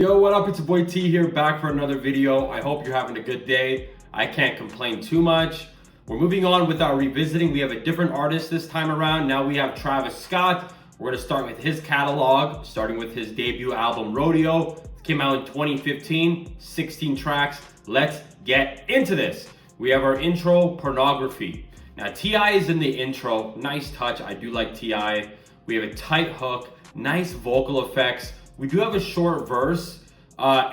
Yo, what up? It's your boy T here, back for another video. I hope you're having a good day. I can't complain too much. We're moving on with our revisiting. We have a different artist this time around. Now we have Travis Scott. We're gonna start with his catalog, starting with his debut album, Rodeo. It came out in 2015, 16 tracks. Let's get into this. We have our intro, Pornography. Now T.I. is in the intro, nice touch. I do like T.I. We have a tight hook, nice vocal effects. We do have a short verse.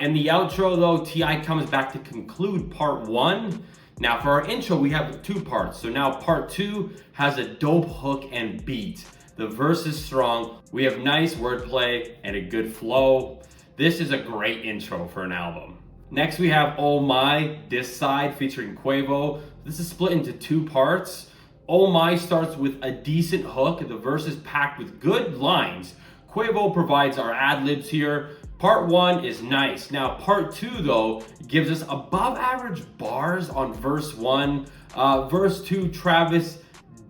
In the outro though, T.I. comes back to conclude part one. Now for our intro, we have two parts. So now part two has a dope hook and beat. The verse is strong. We have nice wordplay and a good flow. This is a great intro for an album. Next we have Oh My, This Side featuring Quavo. This is split into two parts. Oh My starts with a decent hook. The verse is packed with good lines. Quavo provides our ad-libs here. Part one is nice. Now part two though gives us above average bars on verse one. Verse two, Travis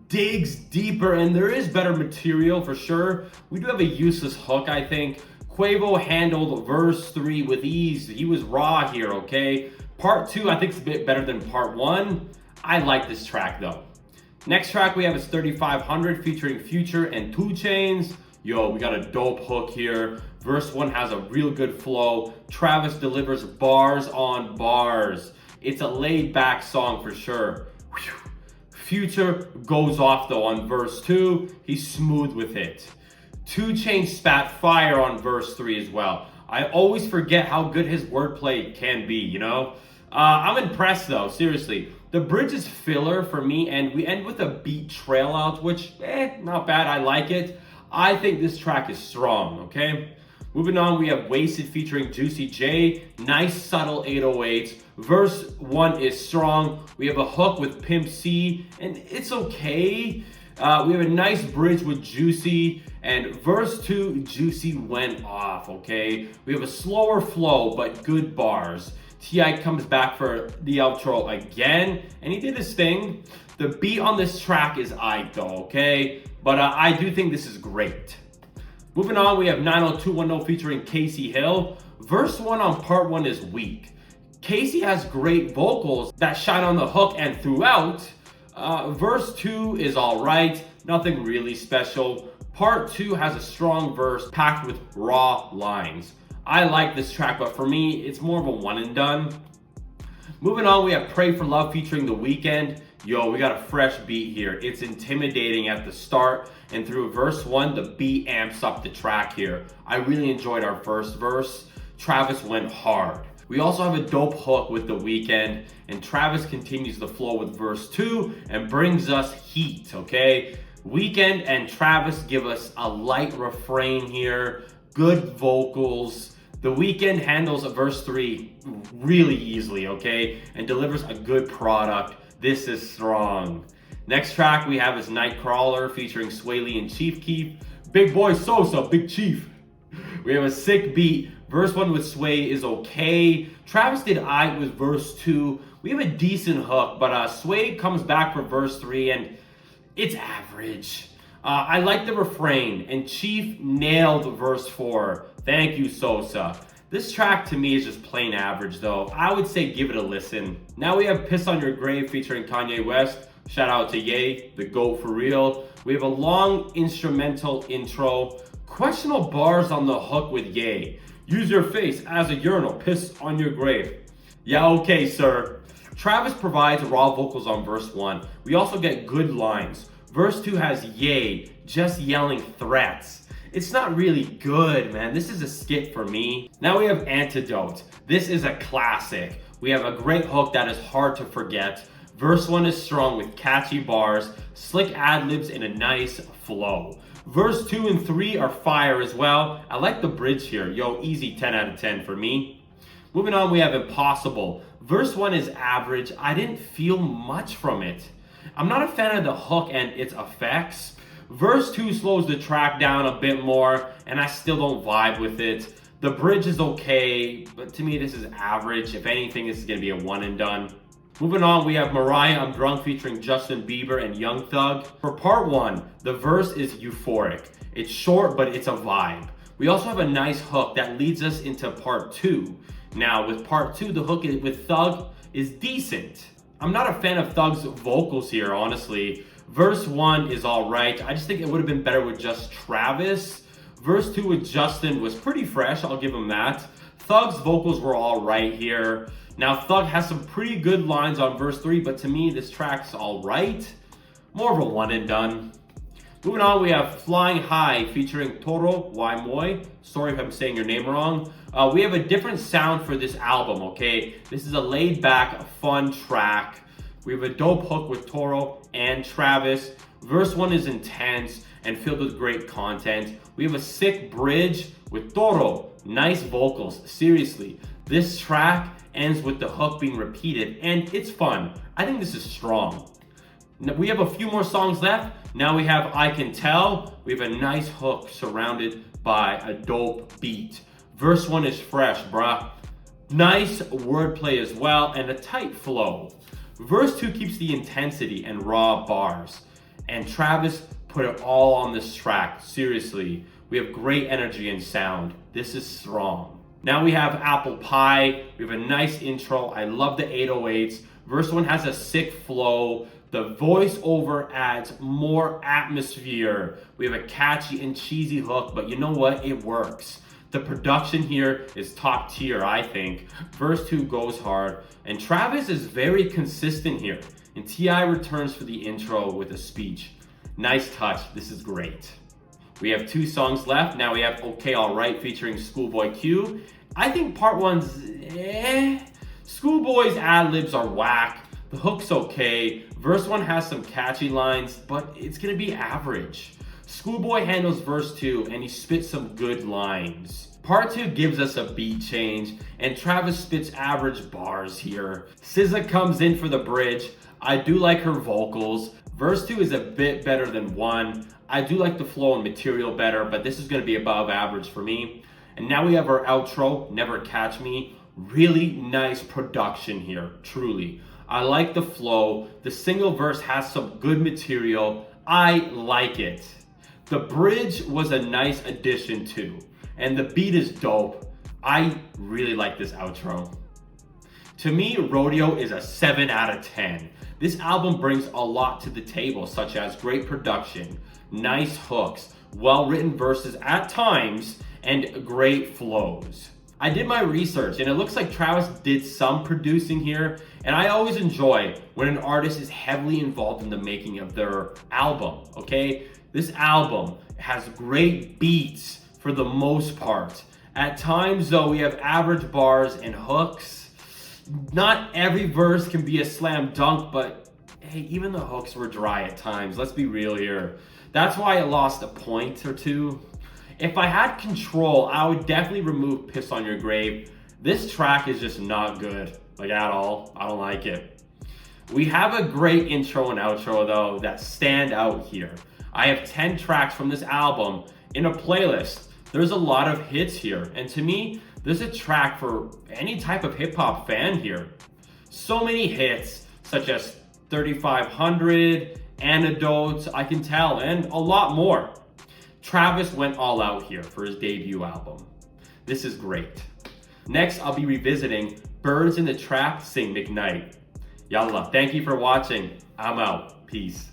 digs deeper and there is better material for sure. We do have a useless hook, I think. Quavo handled verse three with ease. He was raw here, okay? Part two, I think is a bit better than part one. I like this track though. Next track we have is 3500 featuring Future and 2 Chainz. Yo, we got a dope hook here. Verse one has a real good flow. Travis delivers bars on bars. It's a laid back song for sure. Whew. Future goes off though on verse two. He's smooth with it. 2 Chainz spat fire on verse three as well. I always forget how good his wordplay can be, you know? I'm impressed though, seriously. The bridge is filler for me and we end with a beat trail out, which, not bad, I like it. I think this track is strong, okay? Moving on, we have Wasted featuring Juicy J. Nice subtle 808s. Verse one is strong. We have a hook with Pimp C, and it's okay. We have a nice bridge with Juicy, and verse two, Juicy went off, okay? We have a slower flow, but good bars. T.I. comes back for the outro again, and he did his thing. The beat on this track is aight though, okay? But I do think this is great. Moving on, we have 90210 featuring Casey Hill. Verse one on part one is weak. Casey has great vocals that shine on the hook and throughout. Verse two is all right, nothing really special. Part two has a strong verse packed with raw lines. I like this track, but for me, it's more of a one and done. Moving on, we have Pray for Love featuring The Weeknd. Yo, we got a fresh beat here. It's intimidating at the start, and through verse one, the beat amps up the track here. I really enjoyed our first verse. Travis went hard. We also have a dope hook with The Weeknd, and Travis continues the flow with verse two and brings us heat, okay? Weeknd and Travis give us a light refrain here, good vocals. The Weeknd handles verse three really easily, okay? And delivers a good product. This is strong. Next track we have is Nightcrawler featuring Sway Lee and Chief Keef. Big Boy Sosa, Big Chief. We have a sick beat. Verse one with Sway is okay. Travis did aight with verse two. We have a decent hook, but Sway comes back for verse three and it's average. I like the refrain, and Chief nailed verse four. Thank you, Sosa. This track to me is just plain average though. I would say give it a listen. Now we have Piss on Your Grave featuring Kanye West. Shout out to Ye, the GOAT for real. We have a long instrumental intro. Questionable bars on the hook with Ye. Use your face as a urinal, piss on your grave. Yeah, okay, sir. Travis provides raw vocals on verse one. We also get good lines. Verse two has Ye just yelling threats. It's not really good, man. This is a skit for me. Now we have Antidote. This is a classic. We have a great hook that is hard to forget. Verse one is strong with catchy bars, slick ad-libs, and a nice flow. Verse two and three are fire as well. I like the bridge here. Yo, easy 10 out of 10 for me. Moving on, we have Impossible. Verse one is average. I didn't feel much from it. I'm not a fan of the hook and its effects. Verse two slows the track down a bit more, and I still don't vibe with it. The bridge is okay, but to me this is average. If anything, this is gonna be a one and done. Moving on, we have Mariah, I'm Drunk featuring Justin Bieber and Young Thug. For part one, the verse is euphoric. It's short, but it's a vibe. We also have a nice hook that leads us into part 2. Now with part 2, the hook with Thug is decent. I'm not a fan of Thug's vocals here, honestly. Verse 1 is alright. I just think it would have been better with just Travis. Verse 2 with Justin was pretty fresh, I'll give him that. Thug's vocals were alright here. Now Thug has some pretty good lines on verse 3, but to me this track's alright. More of a one and done. Moving on, we have Flying High featuring Toro Moi. Sorry if I'm saying your name wrong. We have a different sound for this album, okay? This is a laid back, fun track. We have a dope hook with Toro and Travis. Verse 1 is intense and filled with great content. We have a sick bridge with Toro. Nice vocals, seriously. This track ends with the hook being repeated and it's fun. I think this is strong. We have a few more songs left. Now we have I Can Tell. We have a nice hook surrounded by a dope beat. Verse 1 is fresh, bruh. Nice wordplay as well and a tight flow. Verse 2 keeps the intensity and raw bars. And Travis put it all on this track, seriously. We have great energy and sound. This is strong. Now we have Apple Pie. We have a nice intro. I love the 808s. Verse 1 has a sick flow. The voiceover adds more atmosphere. We have a catchy and cheesy hook, but you know what? It works. The production here is top tier, I think. Verse 2 goes hard, and Travis is very consistent here. And T.I. returns for the intro with a speech. Nice touch, this is great. We have 2 songs left. Now we have Okay Alright featuring Schoolboy Q. I think part 1's Schoolboy's ad-libs are whack. The hook's okay. Verse 1 has some catchy lines, but it's gonna be average. Schoolboy handles verse 2 and he spits some good lines. Part 2 gives us a beat change and Travis spits average bars here. SZA comes in for the bridge. I do like her vocals. Verse 2 is a bit better than 1. I do like the flow and material better, but this is gonna be above average for me. And now we have our outro, Never Catch Me. Really nice production here, truly. I like the flow. The single verse has some good material. I like it. The bridge was a nice addition too. And the beat is dope. I really like this outro. To me, Rodeo is a 7 out of 10. This album brings a lot to the table, such as great production, nice hooks, well-written verses at times, and great flows. I did my research and it looks like Travis did some producing here, and I always enjoy when an artist is heavily involved in the making of their album, okay? This album has great beats for the most part. At times though, we have average bars and hooks. Not every verse can be a slam dunk, but hey, even the hooks were dry at times. Let's be real here. That's why I lost a point or 2. If I had control, I would definitely remove Piss on Your Grave. This track is just not good, like at all. I don't like it. We have a great intro and outro though that stand out here. I have 10 tracks from this album in a playlist. There's a lot of hits here, and to me, there's a track for any type of hip hop fan here. So many hits, such as 3500, Antidotes, I Can Tell, and a lot more. Travis went all out here for his debut album. This is great. Next, I'll be revisiting Birds in the Trap Sing McKnight. Yallah, thank you for watching. I'm out. Peace.